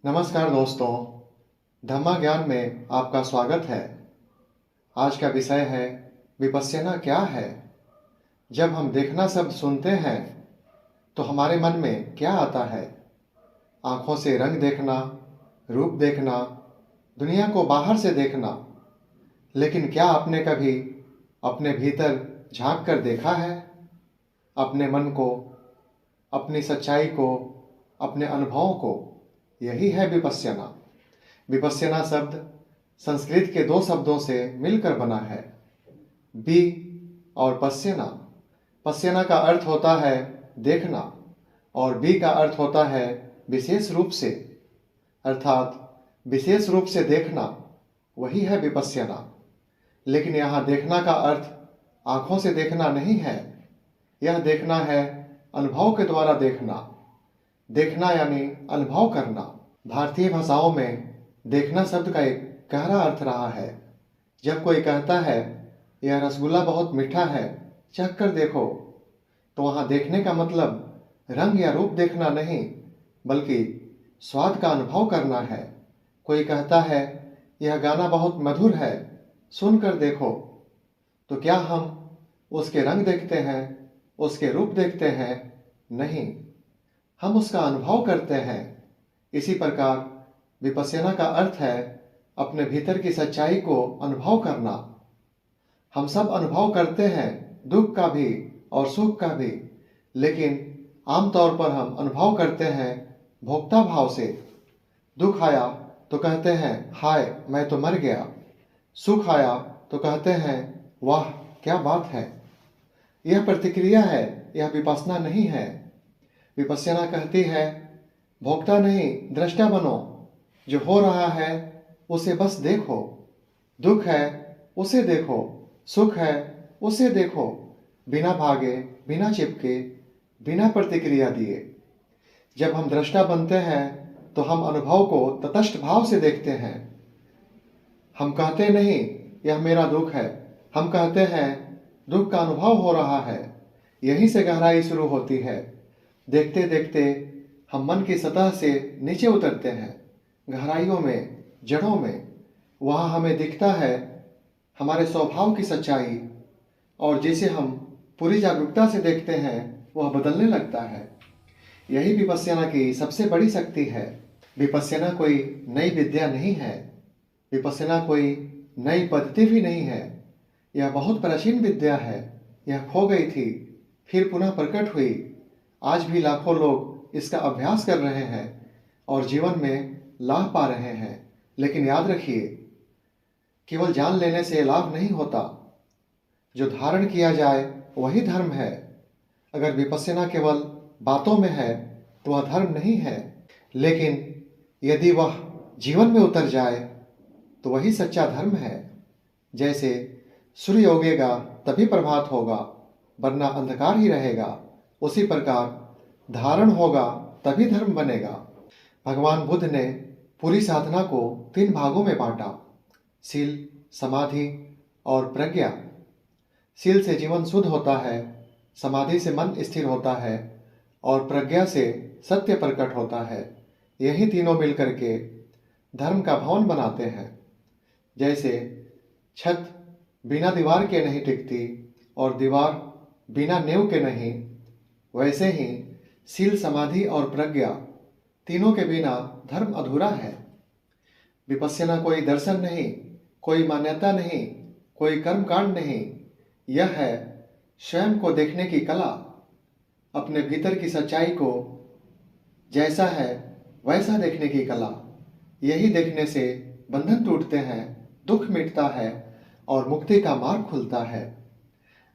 नमस्कार दोस्तों, धम्मा ज्ञान में आपका स्वागत है। आज का विषय है विपश्यना क्या है। जब हम देखना शब्द सुनते हैं तो हमारे मन में क्या आता है? आँखों से रंग देखना, रूप देखना, दुनिया को बाहर से देखना। लेकिन क्या आपने कभी अपने भीतर झांक कर देखा है? अपने मन को, अपनी सच्चाई को, अपने अनुभवों को? यही है विपश्यना। विपश्यना शब्द संस्कृत के दो शब्दों से मिलकर बना है, बी और पश्यना। पश्यना का अर्थ होता है देखना और बी का अर्थ होता है विशेष रूप से, अर्थात विशेष रूप से देखना, वही है विपश्यना। लेकिन यहाँ देखना का अर्थ आँखों से देखना नहीं है। यह देखना है अनुभव के द्वारा देखना। देखना यानी अनुभव करना। भारतीय भाषाओं में देखना शब्द का एक गहरा अर्थ रहा है। जब कोई कहता है यह रसगुल्ला बहुत मीठा है, चख कर देखो, तो वहाँ देखने का मतलब रंग या रूप देखना नहीं, बल्कि स्वाद का अनुभव करना है। कोई कहता है यह गाना बहुत मधुर है, सुन कर देखो, तो क्या हम उसके रंग देखते हैं, उसके रूप देखते हैं? नहीं, हम उसका अनुभव करते हैं। इसी प्रकार विपश्यना का अर्थ है अपने भीतर की सच्चाई को अनुभव करना। हम सब अनुभव करते हैं, दुख का भी और सुख का भी, लेकिन आमतौर पर हम अनुभव करते हैं भोक्ता भाव से। दुख आया तो कहते हैं हाय मैं तो मर गया, सुख आया तो कहते हैं वाह क्या बात है। यह प्रतिक्रिया है, यह विपश्यना नहीं है। विपश्यना कहती है भोक्ता नहीं दृष्टा बनो, जो हो रहा है उसे बस देखो। दुख है उसे देखो, सुख है उसे देखो, बिना भागे, बिना चिपके, बिना प्रतिक्रिया दिए। जब हम दृष्टा बनते हैं तो हम अनुभव को तटस्थ भाव से देखते हैं। हम कहते नहीं यह मेरा दुख है, हम कहते हैं दुख का अनुभव हो रहा है। यहीं से गहराई शुरू होती है। देखते देखते हम मन की सतह से नीचे उतरते हैं, गहराइयों में, जड़ों में। वहाँ हमें दिखता है हमारे स्वभाव की सच्चाई, और जिसे हम पूरी जागरूकता से देखते हैं वह बदलने लगता है। यही विपश्यना की सबसे बड़ी शक्ति है। विपश्यना कोई नई विद्या नहीं है, विपश्यना कोई नई पद्धति भी नहीं है। यह बहुत प्राचीन विद्या है। यह खो गई थी, फिर पुनः प्रकट हुई। आज भी लाखों लोग इसका अभ्यास कर रहे हैं और जीवन में लाभ पा रहे हैं। लेकिन याद रखिए, केवल जान लेने से लाभ नहीं होता। जो धारण किया जाए वही धर्म है। अगर विपश्यना केवल बातों में है तो वह धर्म नहीं है, लेकिन यदि वह जीवन में उतर जाए तो वही सच्चा धर्म है। जैसे सूर्य उगेगा तभी प्रभात होगा, वरना अंधकार ही रहेगा, उसी प्रकार धारण होगा तभी धर्म बनेगा। भगवान बुद्ध ने पूरी साधना को 3 भागों में बांटा, शील, समाधि और प्रज्ञा। शील से जीवन शुद्ध होता है, समाधि से मन स्थिर होता है और प्रज्ञा से सत्य प्रकट होता है। यही तीनों मिलकर के धर्म का भवन बनाते हैं। जैसे छत बिना दीवार के नहीं टिकती और दीवार बिना नींव के नहीं, वैसे ही शील, समाधि और प्रज्ञा, तीनों के बिना धर्म अधूरा है। विपश्यना कोई दर्शन नहीं, कोई मान्यता नहीं, कोई कर्मकांड नहीं। यह है स्वयं को देखने की कला, अपने भीतर की सच्चाई को जैसा है वैसा देखने की कला। यही देखने से बंधन टूटते हैं, दुख मिटता है और मुक्ति का मार्ग खुलता है।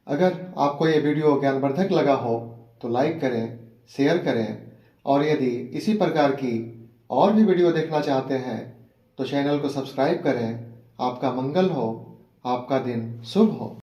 अगर आपको ये वीडियो ज्ञानवर्धक लगा हो तो लाइक करें, शेयर करें, और यदि इसी प्रकार की और भी वीडियो देखना चाहते हैं तो चैनल को सब्सक्राइब करें। आपका मंगल हो, आपका दिन शुभ हो।